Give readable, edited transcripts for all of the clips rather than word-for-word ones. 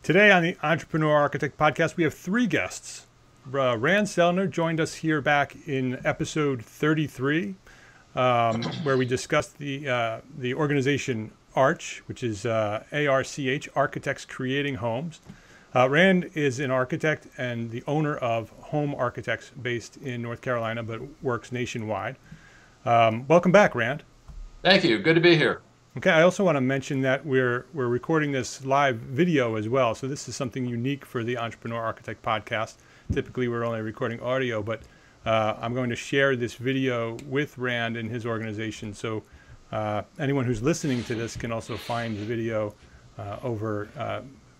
Today on the Entrepreneur Architect podcast, we have three guests. Rand Selner joined us here back in episode 33, where we discussed the organization ArCH, which is ArCH, Architects Creating Homes. Rand is an architect and the owner of Home Architects based in North Carolina, but works nationwide. Welcome back, Rand. Thank you. Good to be here. Okay, I also want to mention that we're recording this live video as well. So this is something unique for the Entrepreneur Architect podcast. Typically, we're only recording audio, but I'm going to share this video with Rand and his organization. So anyone who's listening to this can also find the video over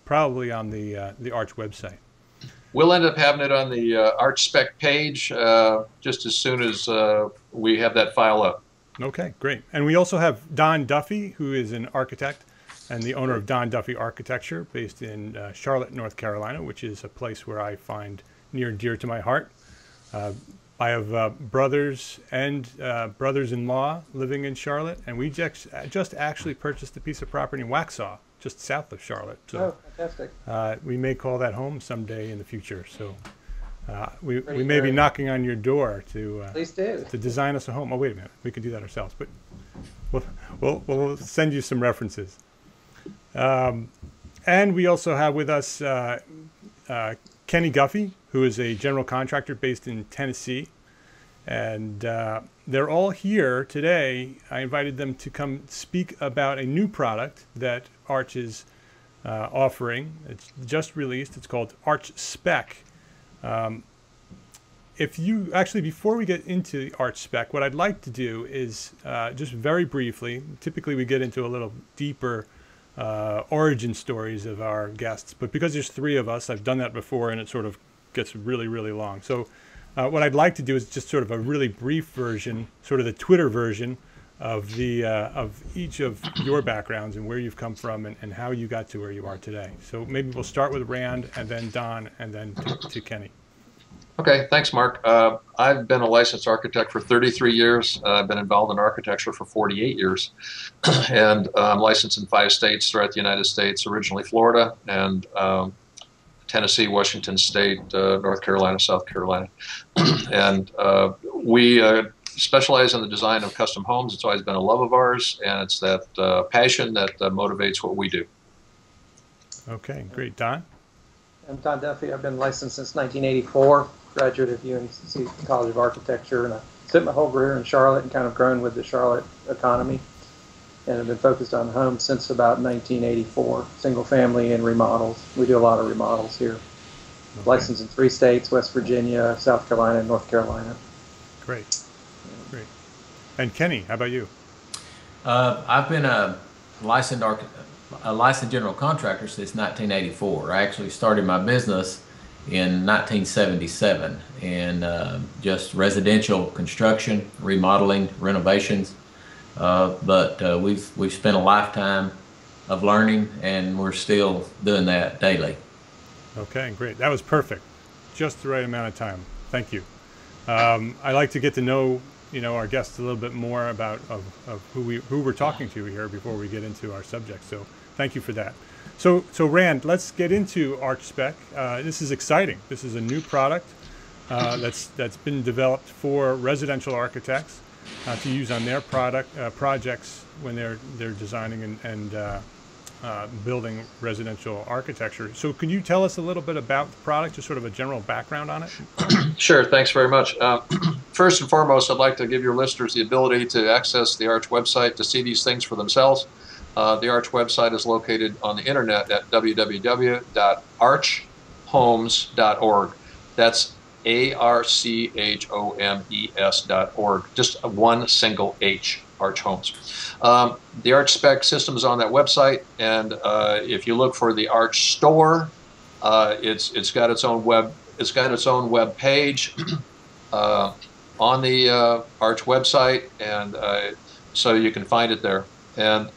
probably on the ArCH website. We'll end up having it on the ArCHspec page just as soon as we have that file up. Okay, great. And we also have Don Duffy, who is an architect and the owner of Don Duffy Architecture based in Charlotte, North Carolina, which is a place where I find near and dear to my heart. I have brothers and brothers-in-law living in Charlotte, and we just actually purchased a piece of property in Waxhaw, just south of Charlotte. So, fantastic. We may call that home someday in the future. So we may be knocking on your door to Please do. to design us a home. Oh, wait a minute, we can do that ourselves, but we'll send you some references. And we also have with us Kenny Guffey, who is a general contractor based in Tennessee. And they're all here today. I invited them to come speak about a new product that ArCH is offering. It's just released. It's called ArCHspec. Before we get into the ArCHspec, what I'd like to do is just very briefly, typically we get into a little deeper origin stories of our guests, but because there's three of us, I've done that before and it sort of gets really, really long. So what I'd like to do is just sort of a really brief version, sort of the Twitter version of each of your backgrounds and where you've come from and how you got to where you are today. So maybe we'll start with Rand and then Don and then to Kenny. Okay, thanks, Mark. I've been a licensed architect for 33 years. I've been involved in architecture for 48 years. And I'm licensed in 5 states throughout the United States, originally Florida, and Tennessee, Washington State, North Carolina, South Carolina. And we specialize in the design of custom homes. It's always been a love of ours, and it's that passion that motivates what we do. Okay, great. Don? I'm Don Duffy. I've been licensed since 1984, graduate of UNC College of Architecture, and I spent my whole career in Charlotte and kind of grown with the Charlotte economy. And I've been focused on homes since about 1984, single family and remodels. We do a lot of remodels here. Okay. Licensed in 3 states, West Virginia, South Carolina, and North Carolina. Great. Great. And Kenny, how about you? I've been a licensed general contractor since 1984. I actually started my business in 1977 in just residential construction, remodeling, renovations. But we've spent a lifetime of learning, and we're still doing that daily. Okay, great. That was perfect. Just the right amount of time. Thank you. I like to get to know our guests a little bit more about who we're talking to here before we get into our subject. So thank you for that. So Rand, let's get into ArCHspec. This is exciting. This is a new product that's been developed for residential architects to use on their projects when they're designing and building residential architecture. So can you tell us a little bit about the product, just sort of a general background on it? Sure, thanks very much. First and foremost, I'd like to give your listeners the ability to access the ArCH website to see these things for themselves. The ArCH website is located on the internet at www.archhomes.org. That's ArCHOMES.org. Just one single H, ArCH Homes. The ArCHspec system is on that website, and if you look for the ArCH store, it's got its own web page on the ArCH website, and so you can find it there. And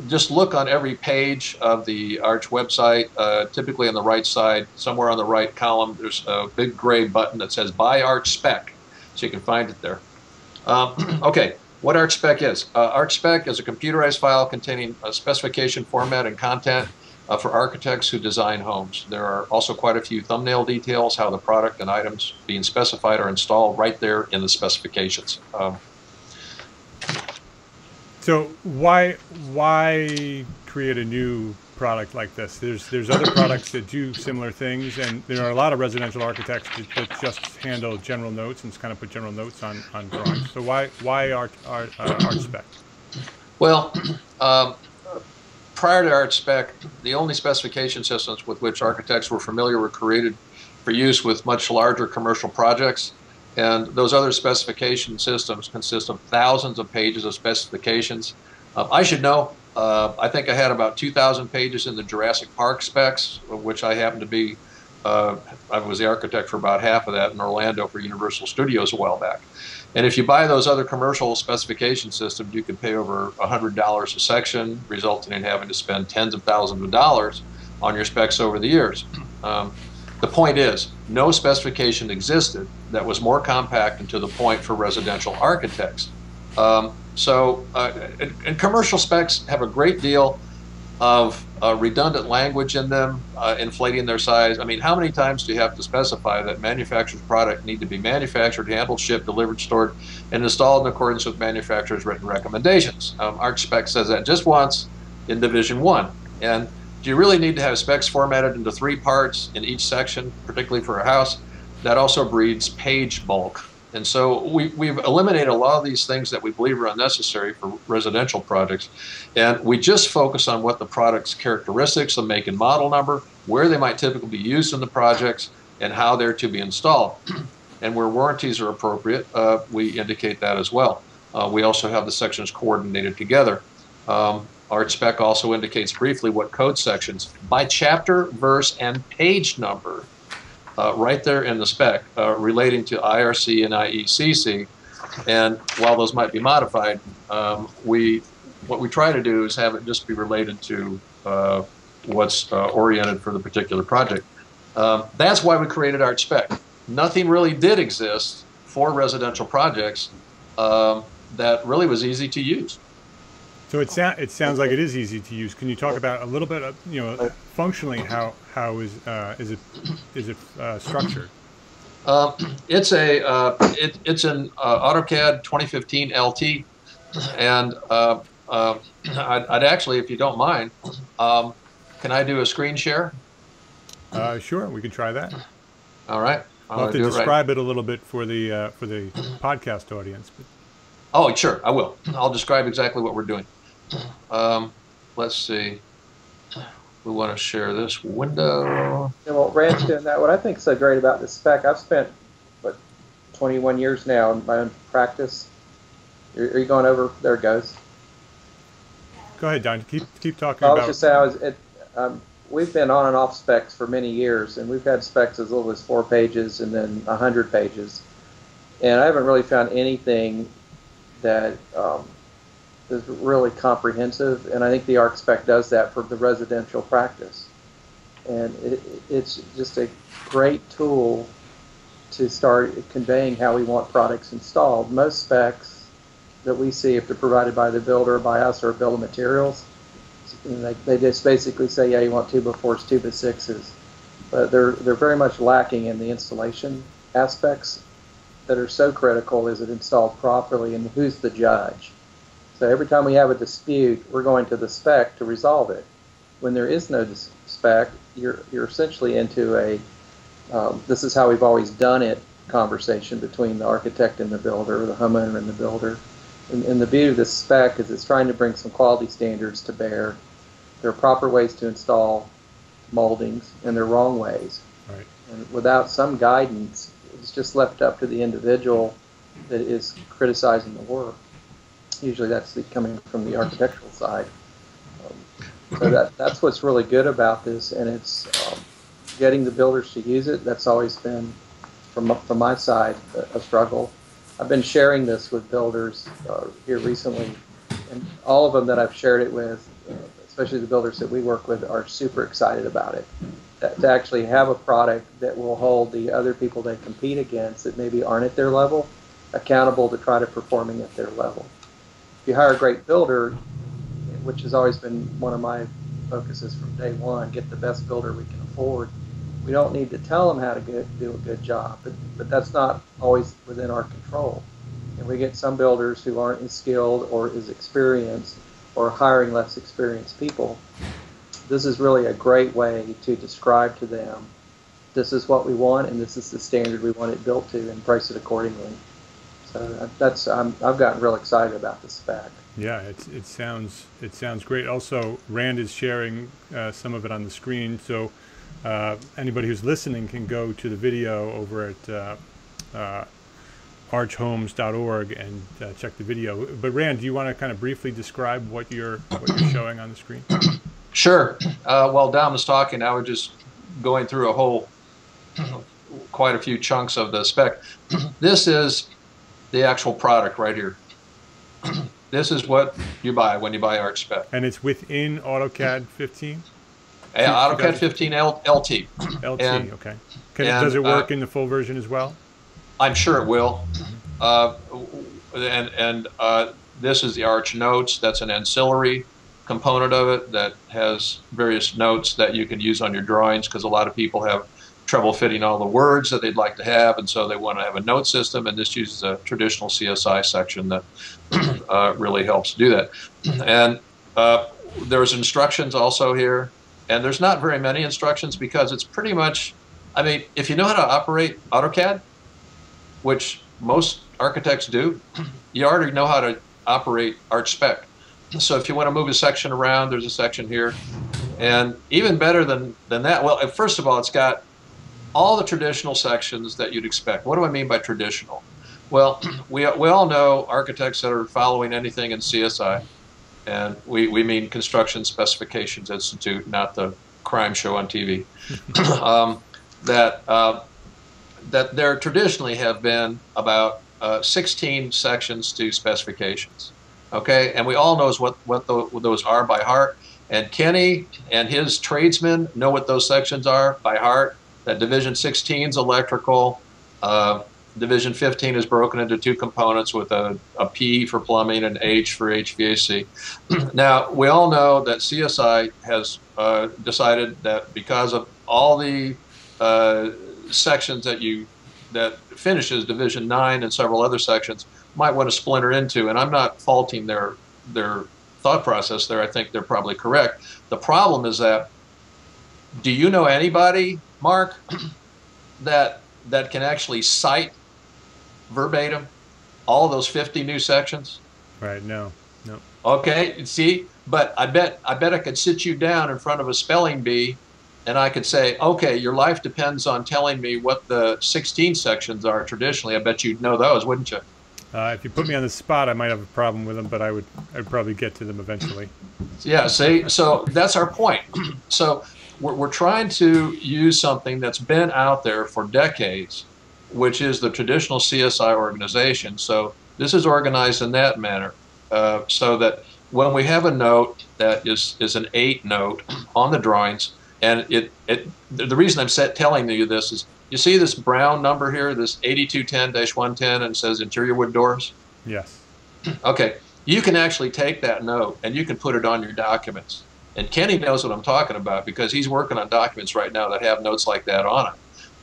just look on every page of the ArCH website. Typically on the right side, somewhere on the right column, there's a big gray button that says Buy ArCHspec, so you can find it there. Okay, what ArCHspec is. ArCHspec is a computerized file containing a specification, format, and content for architects who design homes. There are also quite a few thumbnail details, how the product and items being specified are installed right there in the specifications. So why create a new product like this? There's other products that do similar things, and there are a lot of residential architects that just handle general notes and kind of put general notes on drawings. So why ArCHspec? Well, prior to ArCHspec, the only specification systems with which architects were familiar were created for use with much larger commercial projects. And those other specification systems consist of thousands of pages of specifications. I should know, I think I had about 2,000 pages in the Jurassic Park specs, of which I happened to be, I was the architect for about half of that in Orlando for Universal Studios a while back. And if you buy those other commercial specification systems, you can pay over $100 a section, resulting in having to spend tens of thousands of dollars on your specs over the years. The point is, no specification existed that was more compact and to the point for residential architects. And commercial specs have a great deal of redundant language in them, inflating their size. I mean, how many times do you have to specify that manufacturer's product need to be manufactured, handled, shipped, delivered, stored, and installed in accordance with manufacturer's written recommendations? ArCHspec says that just once in Division 1. And do you really need to have specs formatted into 3 parts in each section, particularly for a house? That also breeds page bulk. And so we've eliminated a lot of these things that we believe are unnecessary for residential projects. And we just focus on what the product's characteristics, the make and model number, where they might typically be used in the projects, and how they're to be installed. And where warranties are appropriate, we indicate that as well. We also have the sections coordinated together. ArCHspec also indicates briefly what code sections by chapter, verse, and page number right there in the spec relating to IRC and IECC. And while those might be modified, what we try to do is have it just be related to what's oriented for the particular project. That's why we created ArCHspec. Nothing really did exist for residential projects that really was easy to use. So it sounds like it is easy to use. Can you talk about a little bit of, functionally how is it structured? It's an AutoCAD 2015 LT, and I'd actually, if you don't mind, can I do a screen share? Sure, we can try that. All right. I'll have to describe it a little bit for the podcast audience. But. Oh, sure, I will. I'll describe exactly what we're doing. Let's see. We want to share this window. And while Rand's doing that, what I think is so great about this spec, I've spent, 21 years now in my own practice. Are you going over? There it goes. Go ahead, Don. Keep talking I about. was just saying, we've been on and off specs for many years, and we've had specs as little as 4 pages and then 100 pages. And I haven't really found anything that is really comprehensive, and I think the ArCHspec does that for the residential practice. And it's just a great tool to start conveying how we want products installed. Most specs that we see, if they're provided by the builder, by us, or a bill of materials, they just basically say, yeah, you want 2x4s, 2x6s. But they're very much lacking in the installation aspects that are so critical. Is it installed properly, and who's the judge? So every time we have a dispute, we're going to the spec to resolve it. When there is no spec, you're essentially into a this is how we've always done it conversation between the architect and the builder, or the homeowner and the builder. And the beauty of this spec is it's trying to bring some quality standards to bear. There are proper ways to install moldings, and there are wrong ways. Right. And without some guidance, it's just left up to the individual that is criticizing the work. Usually that's coming from the architectural side. So that's what's really good about this, and it's getting the builders to use it. That's always been, from my side, a struggle. I've been sharing this with builders here recently, and all of them that I've shared it with, especially the builders that we work with, are super excited about it. To actually have a product that will hold the other people they compete against that maybe aren't at their level accountable to try to performing at their level. If you hire a great builder, which has always been one of my focus is from day one, get the best builder we can afford. We don't need to tell them how to do a good job, but that's not always within our control. And we get some builders who aren't as skilled or as experienced or hiring less experienced people. This is really a great way to describe to them, this is what we want and this is the standard we want it built to, and price it accordingly. So I've gotten real excited about the spec. Yeah, it sounds great. Also, Rand is sharing some of it on the screen, so anybody who's listening can go to the video over at ArCHhomes.org and check the video. But Rand, do you want to kind of briefly describe what you're showing on the screen? Sure. While Dom was talking, I was just going through quite a few chunks of the spec. This is the actual product right here. This is what you buy when you buy ArCHspec. And it's within AutoCAD 15? Yeah, AutoCAD 15 LT. LT, okay. Does it work in the full version as well? I'm sure it will. This is the Arch Notes. That's an ancillary component of it that has various notes that you can use on your drawings, because a lot of people have trouble fitting all the words that they'd like to have, and so they want to have a note system, and this uses a traditional CSI section that really helps do that. And there's instructions also here, and there's not very many instructions because it's pretty much, I mean, if you know how to operate AutoCAD, which most architects do, you already know how to operate ArCHspec. So if you want to move a section around, there's a section here. And even better than that, well, first of all, it's got all the traditional sections that you'd expect. What do I mean by traditional? Well, we all know architects that are following anything in CSI, and we mean Construction Specifications Institute, not the crime show on TV. That there traditionally have been about 16 sections to specifications. Okay, and we all know what those are by heart. And Kenny and his tradesmen know what those sections are by heart. That Division 16 is electrical. Division 15 is broken into two components with a P for plumbing and H for HVAC. Now, we all know that CSI has decided that because of all the sections that finishes Division 9 and several other sections might want to splinter into, and I'm not faulting their thought process there. I think they're probably correct. The problem is that, do you know anybody, Mark, that can actually cite verbatim all those 50 new sections? Right, no. Okay, see, but I bet I could sit you down in front of a spelling bee and I could say, okay, your life depends on telling me what the 16 sections are traditionally. I bet you'd know those, wouldn't you? If you put me on the spot, I might have a problem with them, but I'd probably get to them eventually. Yeah, see, so that's our point. So we're trying to use something that's been out there for decades, which is the traditional CSI organization. So this is organized in that manner, so that when we have a note that is an 8 note on the drawings, and the reason I'm telling you this is, you see this brown number here, this 8210-110, and it says interior wood doors? Yes. Okay, you can actually take that note and you can put it on your documents. And Kenny knows what I'm talking about because he's working on documents right now that have notes like that on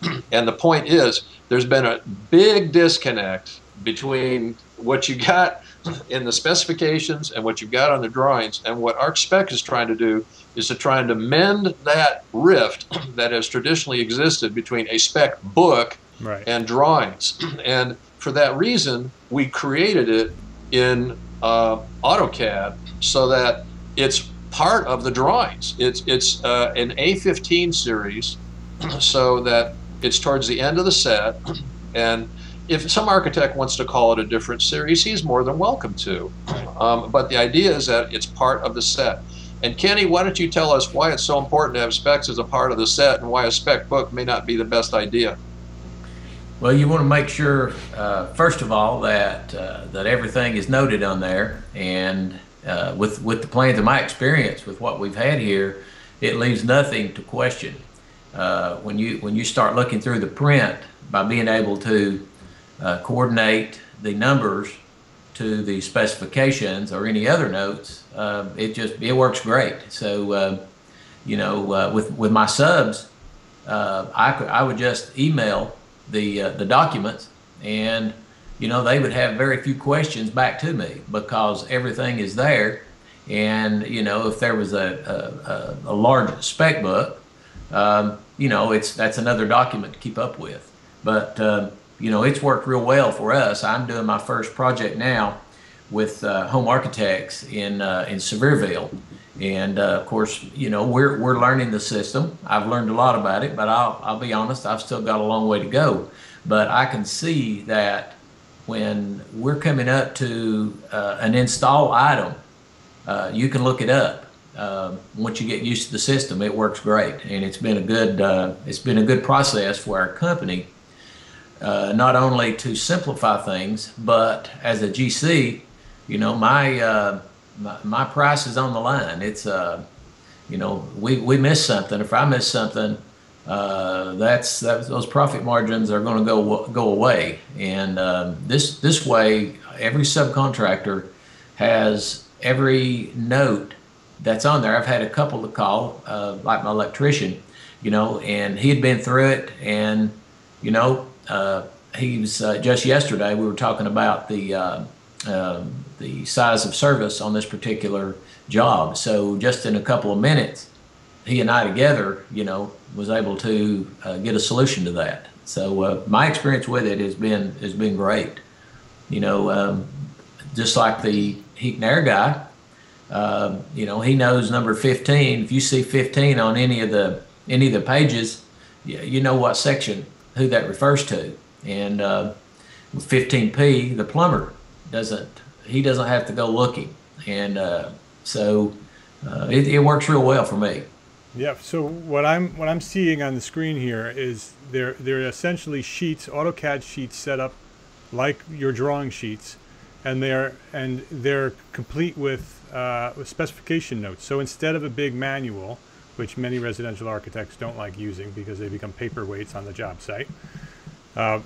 it. And the point is, there's been a big disconnect between what you got in the specifications and what you've got on the drawings. And what ArCHspec is trying to do is to try to mend that rift that has traditionally existed between a spec book and drawings. And for that reason, we created it in AutoCAD so that it's part of the drawings. It's an A15 series, so that it's towards the end of the set. And if some architect wants to call it a different series, he's more than welcome to. But the idea is that it's part of the set. And Kenny, why don't you tell us why it's so important to have specs as a part of the set and why a spec book may not be the best idea? Well, you want to make sure, first of all, that everything is noted on there. And with the plans, in my experience with what we've had here, it leaves nothing to question. When you start looking through the print, by being able to coordinate the numbers to the specifications or any other notes, it works great. So with my subs, I would just email the documents, and they would have very few questions back to me because everything is there. And if there was a large spec book, that's another document to keep up with. But it's worked real well for us. I'm doing my first project now with Home Architects in Sevierville, and of course, we're learning the system. I've learned a lot about it, but I'll be honest, I've still got a long way to go. But I can see that when we're coming up to an install item, you can look it up. Once you get used to the system, it works great, and it's been a good process for our company. Not only to simplify things, but as a GC, my price is on the line. It's we miss something. If I miss something, those profit margins are going to go away. And this way, every subcontractor has every note that's on there. I've had a couple to call, like my electrician, and he had been through it, and he was just yesterday we were talking about the size of service on this particular job. So just in a couple of minutes, he and I together, was able to get a solution to that. So my experience with it has been great. Just like the heat and air guy, he knows number 15. If you see 15 on any of the pages, you know what section, who that refers to. And with 15P, the plumber doesn't have to go looking, and so it works real well for me. Yeah. So what I'm seeing on the screen here is they're essentially sheets, AutoCAD sheets set up like your drawing sheets, and they're complete with specification notes. So instead of a big manual, which many residential architects don't like using because they become paperweights on the job site,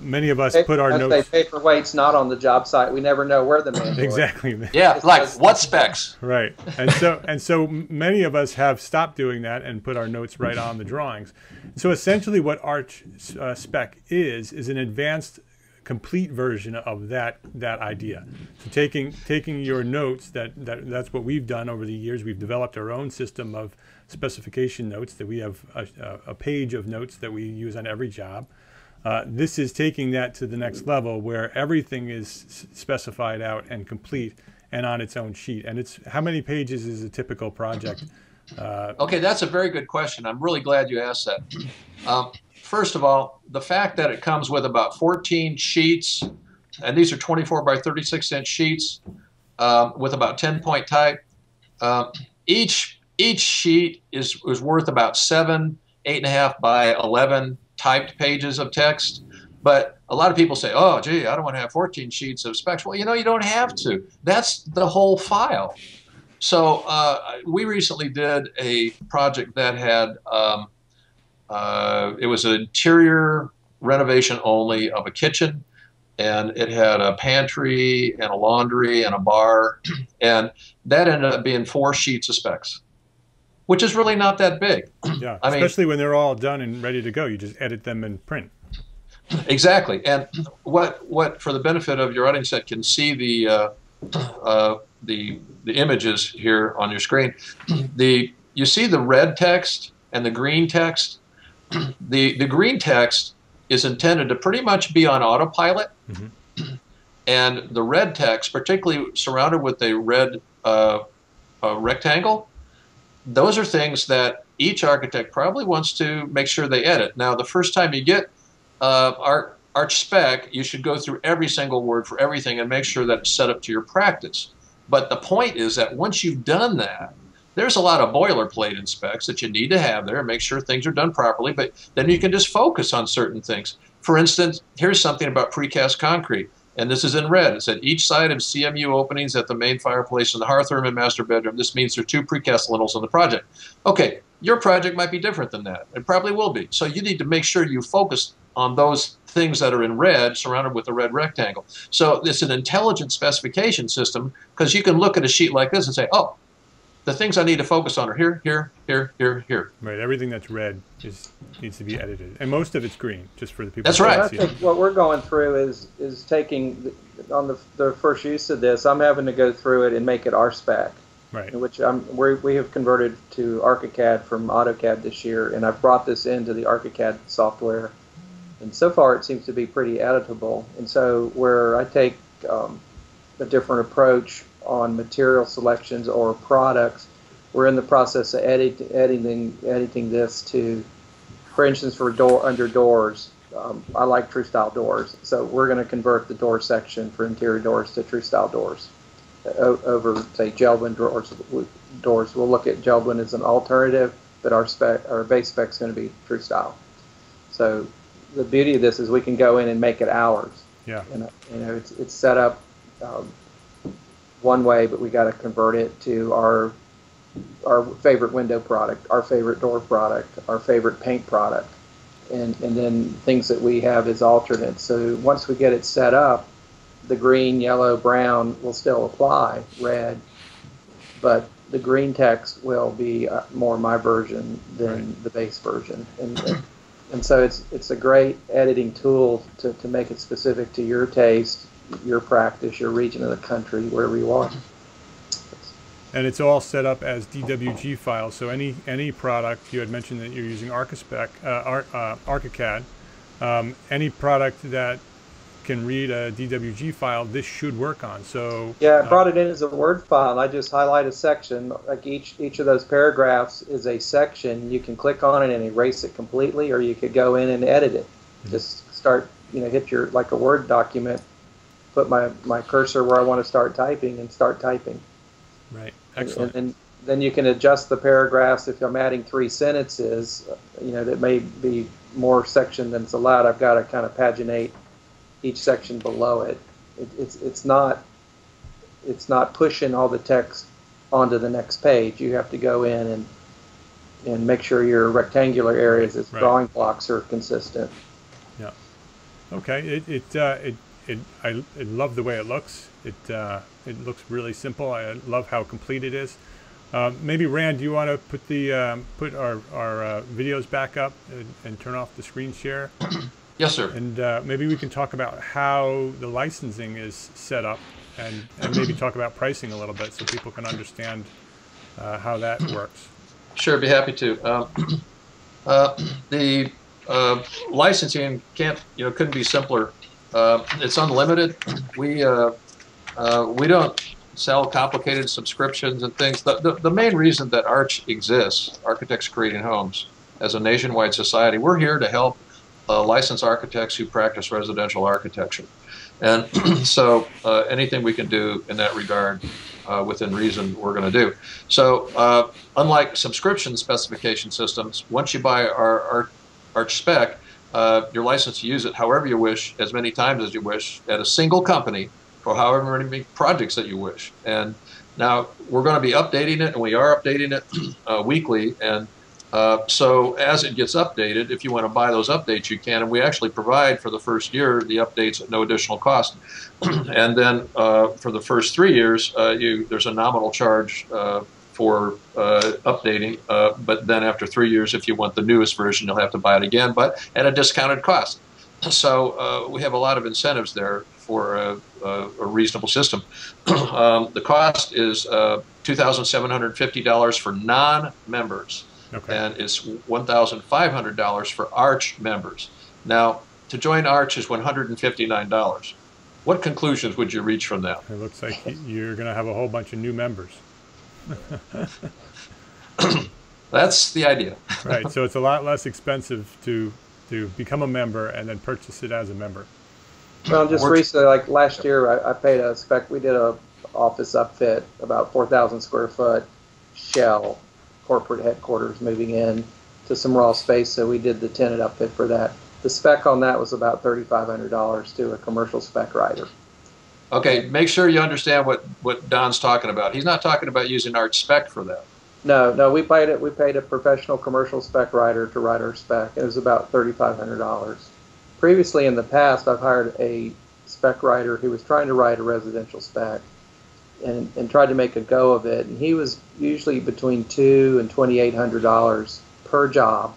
many of us put our notes. Paperweights not on the job site. We never know where the manual exactly. is. Yeah, like what specs? Right. And so many of us have stopped doing that and put our notes right on the drawings. So essentially, what ArCHspec is an advanced, complete version of that idea. So taking your notes, that's what we've done over the years. We've developed our own system of specification notes that we have a page of notes that we use on every job. This is taking that to the next level where everything is specified out and complete and on its own sheet. And it's how many pages is a typical project? Okay, that's a very good question. I'm really glad you asked that. First of all, the fact that it comes with about 14 sheets, and these are 24 by 36 inch sheets with about 10-point type. Each sheet is worth about 7, 8.5 by 11 typed pages of text. But a lot of people say, oh, gee, I don't want to have 14 sheets of specs. Well, you don't have to. That's the whole file. So we recently did a project that had, it was an interior renovation only of a kitchen, and it had a pantry and a laundry and a bar, and that ended up being 4 sheets of specs, which is really not that big. Yeah, especially when they're all done and ready to go. You just edit them and print. Exactly. And what for the benefit of your audience that can see the images here on your screen, you see the red text and the green text. The green text is intended to pretty much be on autopilot, and the red text, particularly surrounded with a red rectangle, those are things that each architect probably wants to make sure they edit. Now, the first time you get ArCHspec, you should go through every single word for everything and make sure that it's set up to your practice. But the point is that once you've done that, there's a lot of boilerplate in specs that you need to have there and make sure things are done properly, but then you can just focus on certain things. For instance, here's something about precast concrete, and this is in red. It said each side of CMU openings at the main fireplace and the hearth room and master bedroom. This means there are 2 precast lintels on the project. Okay, your project might be different than that. It probably will be. So you need to make sure you focus on those things that are in red, surrounded with a red rectangle. So it's an intelligent specification system, because you can look at a sheet like this and say, oh, the things I need to focus on are here, here, here, here, here. Right. Everything that's red needs to be edited, and most of it's green. Just for the people. That's who right. can't I see think it. what we're going through is taking on the first use of this. I'm having to go through it and make it ArCHspec, Right. which we have converted to ArchiCAD from AutoCAD this year, and I've brought this into the ArchiCAD software, and so far it seems to be pretty editable. And so where I take a different approach on material selections or products, we're in the process of editing this to, for instance, for under doors. I like true style doors, so we're going to convert the door section for interior doors to true style doors over, say, JELD-WEN doors. We'll look at JELD-WEN as an alternative, but our base spec is going to be true style. So the beauty of this is we can go in and make it ours. Yeah. It's set up one way, but we got to convert it to our favorite window product, our favorite door product, our favorite paint product, and then things that we have as alternates. So once we get it set up, the green, yellow, brown will still apply, red, but the green text will be more my version than the base version. And so it's a great editing tool to make it specific to your taste, your practice, your region of the country, wherever you are. And it's all set up as DWG files. So any product, you had mentioned that you're using ArCHspec, ArchiCAD. Any product that can read a DWG file, this should work on. So yeah, I brought it in as a Word file, and I just highlight a section. Like each of those paragraphs is a section. You can click on it and erase it completely, or you could go in and edit it. Mm-hmm. Just start, hit your, like a Word document, put my cursor where I want to start typing and start typing. Right. Excellent. And then you can adjust the paragraphs. If I'm adding 3 sentences, that may be more section than it's allowed. I've got to kind of paginate each section below it. It's not pushing all the text onto the next page. You have to go in and make sure your rectangular areas, its drawing blocks are consistent. Yeah. Okay. I love the way it looks. It looks really simple. I love how complete it is. Maybe Rand, do you want to put our videos back up and turn off the screen share? Yes, sir. And maybe we can talk about how the licensing is set up, and maybe talk about pricing a little bit so people can understand how that works. Sure, be happy to. The licensing couldn't be simpler. It's unlimited. We don't sell complicated subscriptions and things. The main reason that Arch exists, Architects Creating Homes, as a nationwide society, we're here to help licensed architects who practice residential architecture. And so anything we can do in that regard within reason, we're going to do. So unlike subscription specification systems, once you buy our ArCHspec, you're licensed to use it however you wish, as many times as you wish, at a single company for however many projects that you wish. And now we're going to be updating it, and we are updating it weekly. And so as it gets updated, if you want to buy those updates, you can. And we actually provide for the first year the updates at no additional cost. And then for the first 3 years, there's a nominal charge for updating, but then after 3 years, if you want the newest version, you'll have to buy it again, but at a discounted cost. So we have a lot of incentives there for a reasonable system. The cost is $2,750 for non-members, and it's $1,500 for Arch members. Now, to join Arch is $159. What conclusions would you reach from that? It looks like you're going to have a whole bunch of new members. That's the idea. Right, so it's a lot less expensive to become a member and then purchase it as a member. Well, just recently, like last year, I paid a spec. We did a office upfit, about 4,000 square foot shell, corporate headquarters, moving in to some raw space. So we did the tenant upfit for that. The spec on that was about $3,500 to a commercial spec writer. Okay, make sure you understand what Don's talking about. He's not talking about using ArCHspec for that. No, we paid it. We paid a professional commercial spec writer to write our spec. It was about $3,500. Previously, in the past, I've hired a spec writer who was trying to write a residential spec, and tried to make a go of it. And he was usually between $2,000 and $2,800 per job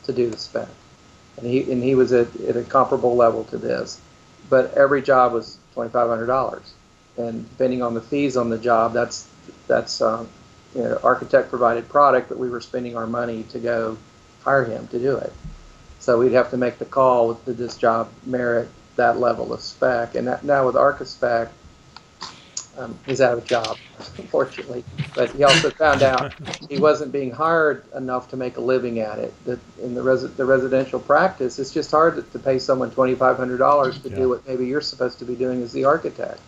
to do the spec. And he was at a comparable level to this. But every job was $2,500. And depending on the fees on the job, that's architect provided product, but we were spending our money to go hire him to do it. So we'd have to make the call, did this job merit that level of spec? And now with ArCHspec, he's out of a job, unfortunately. But he also found out he wasn't being hired enough to make a living at it. That in the residential practice, it's just hard to pay someone $2,500 to do what maybe you're supposed to be doing as the architect.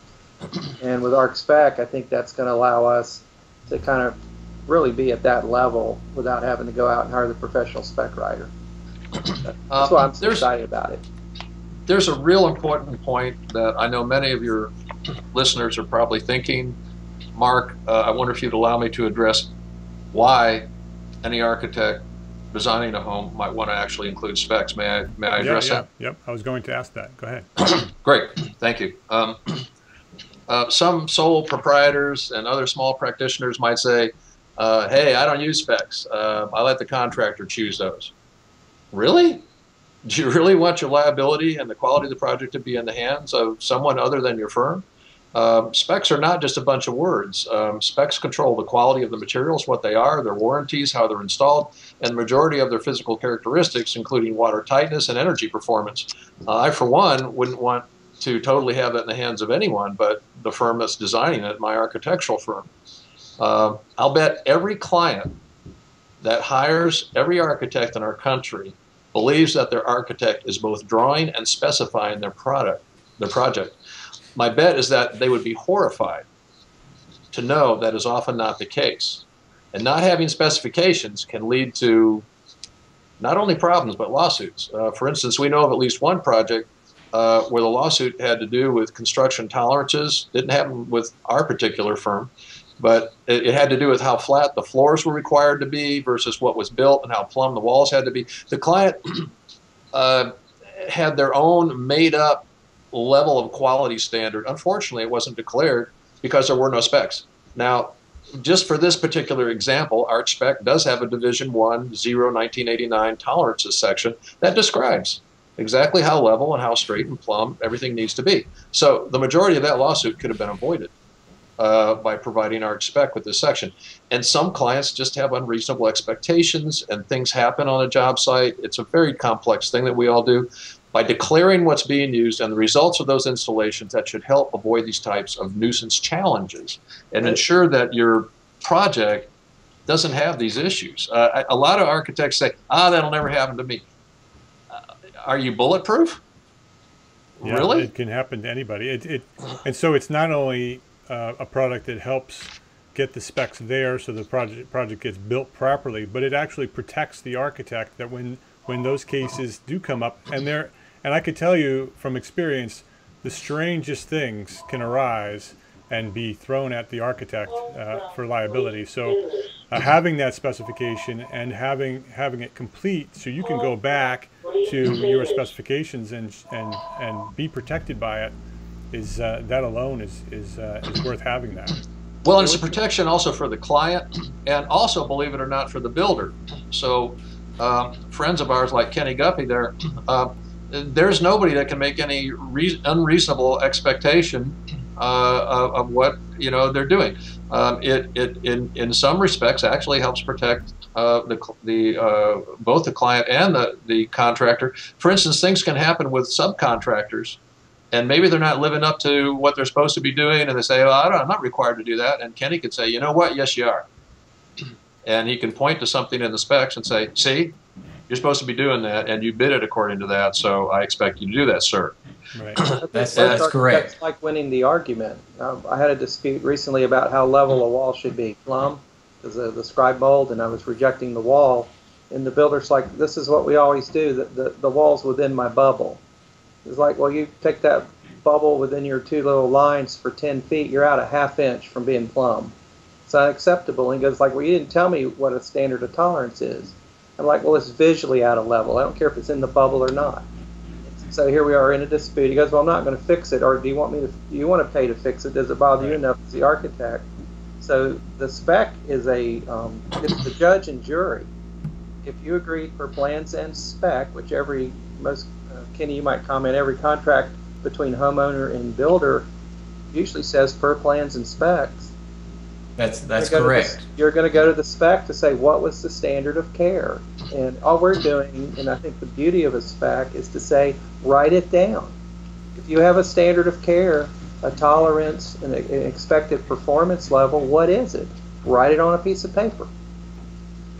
And with ArCHspec, I think that's going to allow us to kind of really be at that level without having to go out and hire the professional spec writer. That's why I'm so excited about it. There's a real important point that I know many of your listeners are probably thinking. Mark, I wonder if you'd allow me to address why any architect designing a home might want to actually include specs. May I address that? Yep, I was going to ask that. Go ahead. Great, thank you. Some sole proprietors and other small practitioners might say, hey, I don't use specs. I let the contractor choose those. Really? Do you really want your liability and the quality of the project to be in the hands of someone other than your firm? Specs are not just a bunch of words. Specs control the quality of the materials, what they are, their warranties, how they're installed, and the majority of their physical characteristics, including water tightness and energy performance. I, for one, wouldn't want to totally have that in the hands of anyone but the firm that's designing it, my architectural firm. I'll bet every client that hires every architect in our country believes that their architect is both drawing and specifying their project. My bet is that they would be horrified to know that is often not the case. And not having specifications can lead to not only problems, but lawsuits. For instance, we know of at least one project where the lawsuit had to do with construction tolerances. Didn't happen with our particular firm, but it had to do with how flat the floors were required to be versus what was built and how plumb the walls had to be. The client had their own made-up level of quality standard. Unfortunately, it wasn't declared because there were no specs. Now, just for this particular example, ArCHspec does have a Division 1-0-1989 tolerances section that describes exactly how level and how straight and plumb everything needs to be. So the majority of that lawsuit could have been avoided by providing ArCHspec with this section. And some clients just have unreasonable expectations and things happen on a job site. It's a very complex thing that we all do. By declaring what's being used and the results of those installations, that should help avoid these types of nuisance challenges and ensure that your project doesn't have these issues. A lot of architects say, that'll never happen to me. Are you bulletproof? Yeah, really? It can happen to anybody. And so it's not only a product that helps get the specs there so the project gets built properly, but it actually protects the architect that when those cases do come up, and I could tell you from experience, the strangest things can arise and be thrown at the architect for liability. So having that specification and having it complete so you can go back to your specifications and be protected by it is that alone is worth having that. Well, it's a protection also for the client and also, believe it or not, for the builder. So friends of ours like Kenny Guffey there, there's nobody that can make any unreasonable expectation of what they're doing. It in some respects actually helps protect both the client and the contractor. For instance, things can happen with subcontractors, and maybe they're not living up to what they're supposed to be doing, and they say, I'm not required to do that. And Kenny could say, you know what? Yes, you are. And he can point to something in the specs and say, see, you're supposed to be doing that, and you bid it according to that, so I expect you to do that, sir. Right. That's correct. That's like winning the argument. I had a dispute recently about how level a wall should be. Plumb is the scribe mold, and I was rejecting the wall. And the builder's like, this is what we always do, the wall's within my bubble. It's like, well, you take that bubble within your two little lines for 10 feet, you're out a ½ inch from being plumb. It's unacceptable. And he goes like, well, you didn't tell me what a standard of tolerance is. I'm like, well, it's visually out of level. I don't care if it's in the bubble or not. So here we are in a dispute. He goes, well, I'm not going to fix it. Or do you want to pay to fix it? Does it bother you enough as the architect? So the spec is it's the judge and jury. If you agree per plans and spec, which Kenny, you might comment, every contract between homeowner and builder usually says per plans and specs. That's correct. You're going to go to the spec to say what was the standard of care. And all we're doing, and I think the beauty of a spec is to say, write it down. If you have a standard of care, a tolerance, an expected performance level, what is it? Write it on a piece of paper.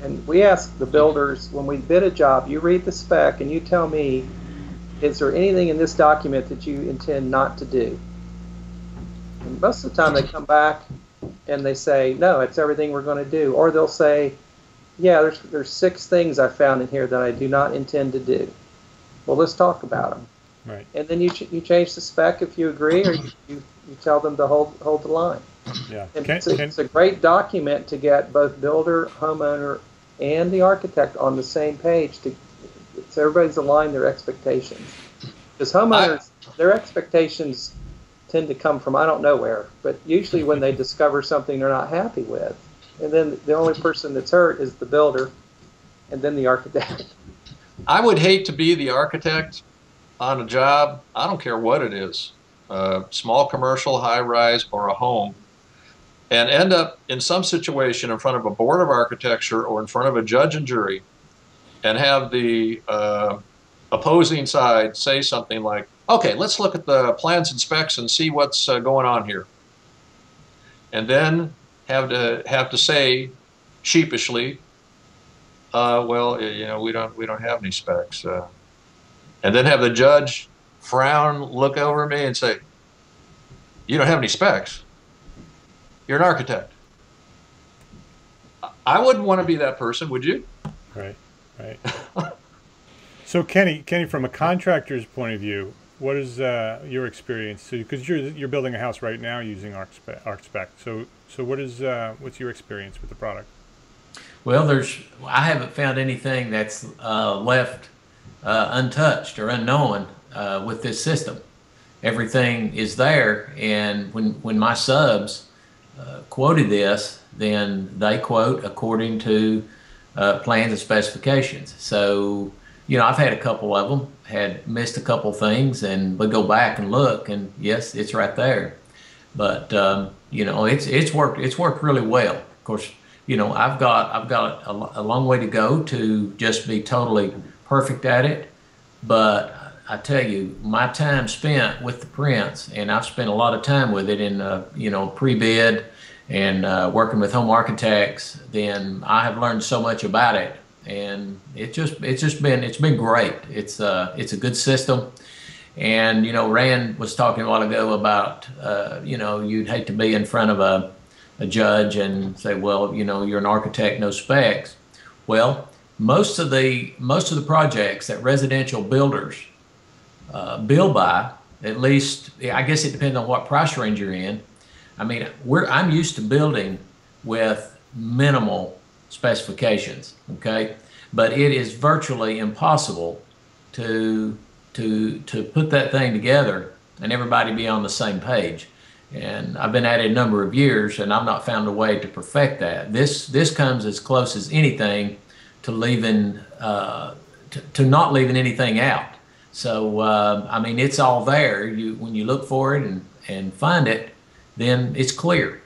And we ask the builders, when we bid a job, you read the spec and you tell me, is there anything in this document that you intend not to do? And most of the time they come back and they say, no, it's everything we're going to do. Or they'll say, yeah, there's 6 things I found in here that I do not intend to do. Well, let's talk about them. Right. And then you change the spec if you agree, or you tell them to hold the line. Yeah. And it's a great document to get both builder, homeowner, and the architect on the same page so everybody's aligned their expectations. Because homeowners, their expectations tend to come from I don't know where, but usually when they discover something they're not happy with. And then the only person that's hurt is the builder and then the architect. I would hate to be the architect on a job, I don't care what it is, small commercial, high rise, or a home, and end up in some situation in front of a board of architecture or in front of a judge and jury and have the opposing side say something like, okay, let's look at the plans and specs and see what's going on here. And then have to say sheepishly, well, you know, we don't have any specs. And then have the judge frown, look over me and say, you don't have any specs. You're an architect. I wouldn't want to be that person, would you? Right, right. So Kenny, from a contractor's point of view, what is your experience? Because you're building a house right now using ArCHspec. So what's your experience with the product? Well, I haven't found anything that's left untouched or unknown with this system. Everything is there, and when my subs quoted this, then they quote according to plans and specifications. So, you know, I've had a couple of them, had missed a couple things, and we go back and look, and yes, it's right there. But you know, it's worked really well. Of course, you know, I've got a long way to go to just be totally perfect at it, but I tell you, my time spent with the prints, and I've spent a lot of time with it in you know, pre-bid and working with home architects, then I have learned so much about it, and it's been great. It's a good system. And you know, Rand was talking a while ago about you know, you'd hate to be in front of a judge and say, well, you know, you're an architect, no specs. Well, most of the projects that residential builders build by, at least, I guess it depends on what price range you're in. I mean, I'm used to building with minimal specifications, okay? But it is virtually impossible to put that thing together and everybody be on the same page. And I've been at it a number of years, and I've not found a way to perfect that. This comes as close as anything to leaving to not leaving anything out. So I mean, it's all there. When you look for it and find it, then it's clear.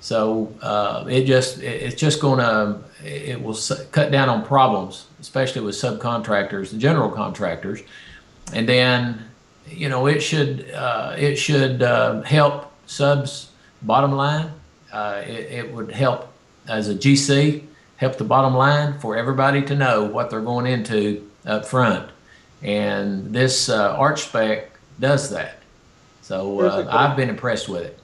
So it will cut down on problems, especially with subcontractors and general contractors. And then, you know, it should help subs bottom line. It would help as a GC, help the bottom line for everybody to know what they're going into up front. And this ArCHspec does that. So I've been impressed with it.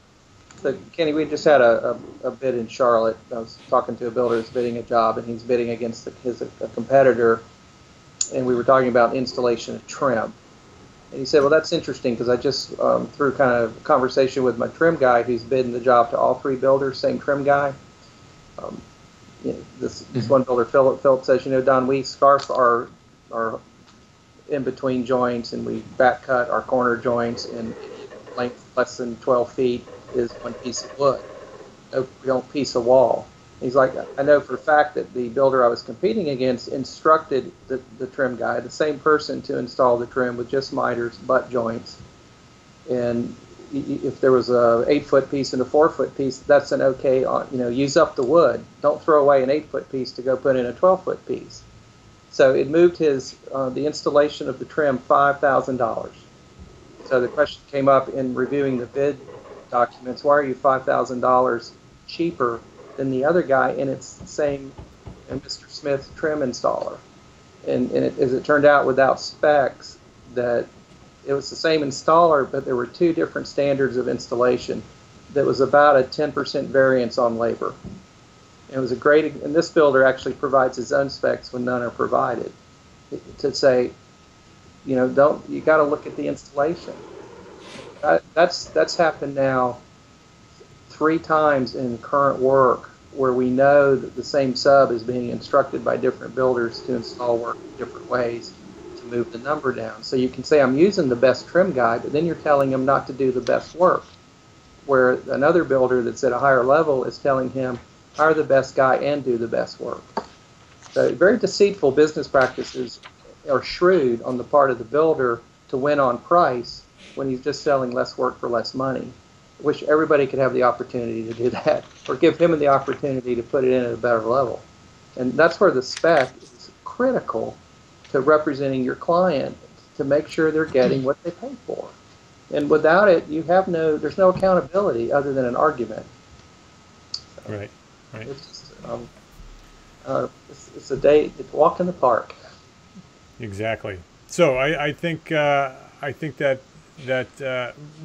So Kenny, we just had a bid in Charlotte. I was talking to a builder who's bidding a job, and he's bidding against a competitor, and we were talking about installation of trim. And he said, well, that's interesting because I just, through kind of conversation with my trim guy who's bidding the job to all 3 builders, same trim guy. You know, this one builder, Philip says, you know, Don, we scarf our in between joints, and we back cut our corner joints, and length less than 12 feet is one piece of wood. No, we don't piece a wall. He's like, I know for a fact that the builder I was competing against instructed the trim guy, the same person, to install the trim with just miters, butt joints. And if there was a 8-foot piece and a 4-foot piece, that's an okay, use up the wood. Don't throw away an 8-foot piece to go put in a 12-foot piece. So it moved the installation of the trim $5,000. So the question came up in reviewing the bid documents, why are you $5,000 cheaper than the other guy? And it's the same Mr. Smith trim installer. And as it turned out, without specs, that it was the same installer, but there were 2 different standards of installation. That was about a 10% variance on labor. It was and this builder actually provides his own specs when none are provided, to say, you got to look at the installation. That's happened now 3 times in current work, where we know that the same sub is being instructed by different builders to install work in different ways to move the number down. So you can say, I'm using the best trim guy, but then you're telling him not to do the best work, where another builder that's at a higher level is telling him, hire the best guy and do the best work. So very deceitful business practices are shrewd on the part of the builder to win on price when he's just selling less work for less money. Wish everybody could have the opportunity to do that, or give him the opportunity to put it in at a better level. And that's where the spec is critical to representing your client, to make sure they're getting what they pay for. And without it, there's no accountability other than an argument. Right. It's just, it's a walk in the park. Exactly. So I think that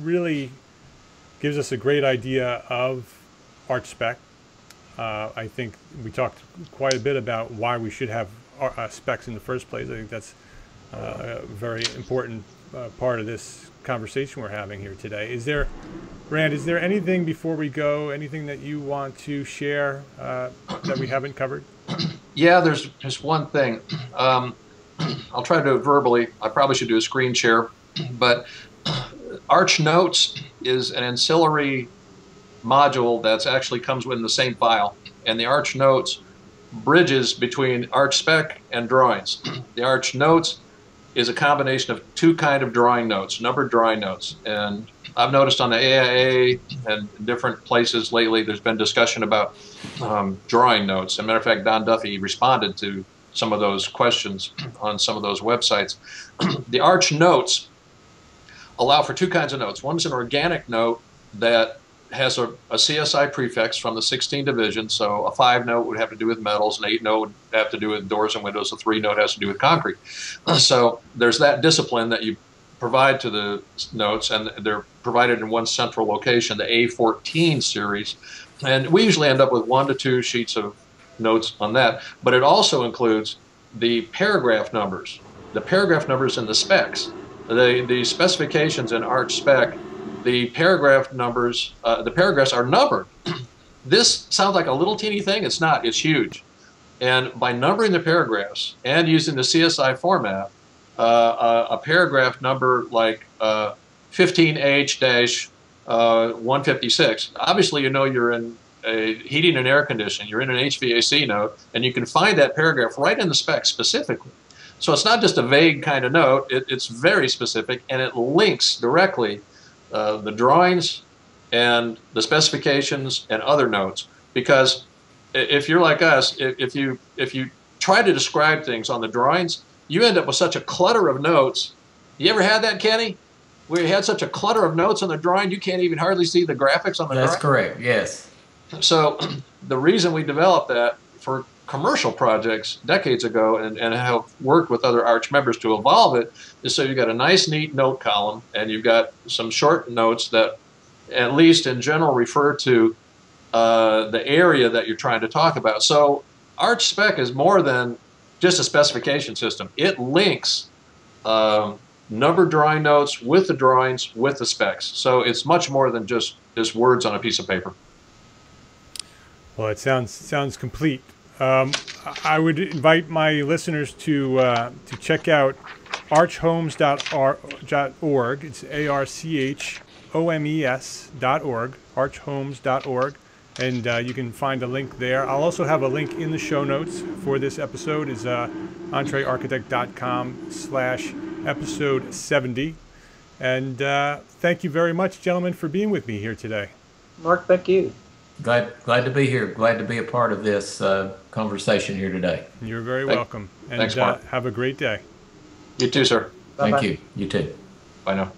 really gives us a great idea of ArCHspec. I think we talked quite a bit about why we should have specs in the first place. I think that's a very important part of this conversation we're having here today. Rand, is there anything before we go, anything that you want to share that we haven't covered? Yeah, there's just one thing. I'll try to do it verbally. I probably should do a screen share, but Arch Notes is an ancillary module that actually comes within the same file, and the Arch Notes bridges between ArCHspec and drawings. The Arch Notes is a combination of 2 kind of drawing notes, numbered drawing notes. And I've noticed on the AIA and different places lately, there's been discussion about drawing notes. As a matter of fact, Don Duffy responded to some of those questions on some of those websites. The Arch Notes allow for 2 kinds of notes. One is an organic note that has a CSI prefix from the 16 division. So a 5 note would have to do with metals, an 8 note would have to do with doors and windows, a 3 note has to do with concrete. So there's that discipline that you provide to the notes, and they're provided in one central location, the A14 series. And we usually end up with 1 to 2 sheets of notes on that. But it also includes the paragraph numbers. The paragraph numbers in the specs. The specifications in ArCHspec, the paragraph numbers, the paragraphs are numbered. This sounds like a little teeny thing. It's not. It's huge. And by numbering the paragraphs and using the CSI format, a paragraph number like 15H-156, obviously you know you're in a heating and air conditioning, you're in an HVAC note, and you can find that paragraph right in the spec specifically. So it's not just a vague kind of note, it's very specific, and it links directly the drawings and the specifications and other notes. Because if you're like us, if you try to describe things on the drawings, you end up with such a clutter of notes. You ever had that, Kenny? Where you had such a clutter of notes on the drawing, you can't even hardly see the graphics on the drawing? That's correct, yes. So the reason we developed that for commercial projects decades ago and have worked with other Arch members to evolve it is so you've got a nice, neat note column, and you've got some short notes that at least in general refer to the area that you're trying to talk about. So ArCHspec is more than just a specification system. It links numbered drawing notes with the drawings, with the specs. So it's much more than just words on a piece of paper. Well, it sounds complete. I would invite my listeners to check out archhomes.org. It's ArCHOMES.org, archhomes.org. And you can find a link there. I'll also have a link in the show notes for this episode. Is EntreArchitect.com/episode 70. And thank you very much, gentlemen, for being with me here today. Mark, thank you. Glad to be here. Glad to be a part of this conversation here today. You're very welcome. And thanks, Mark. Have a great day. You too, sir. Bye-bye. Thank you. You too. Bye now.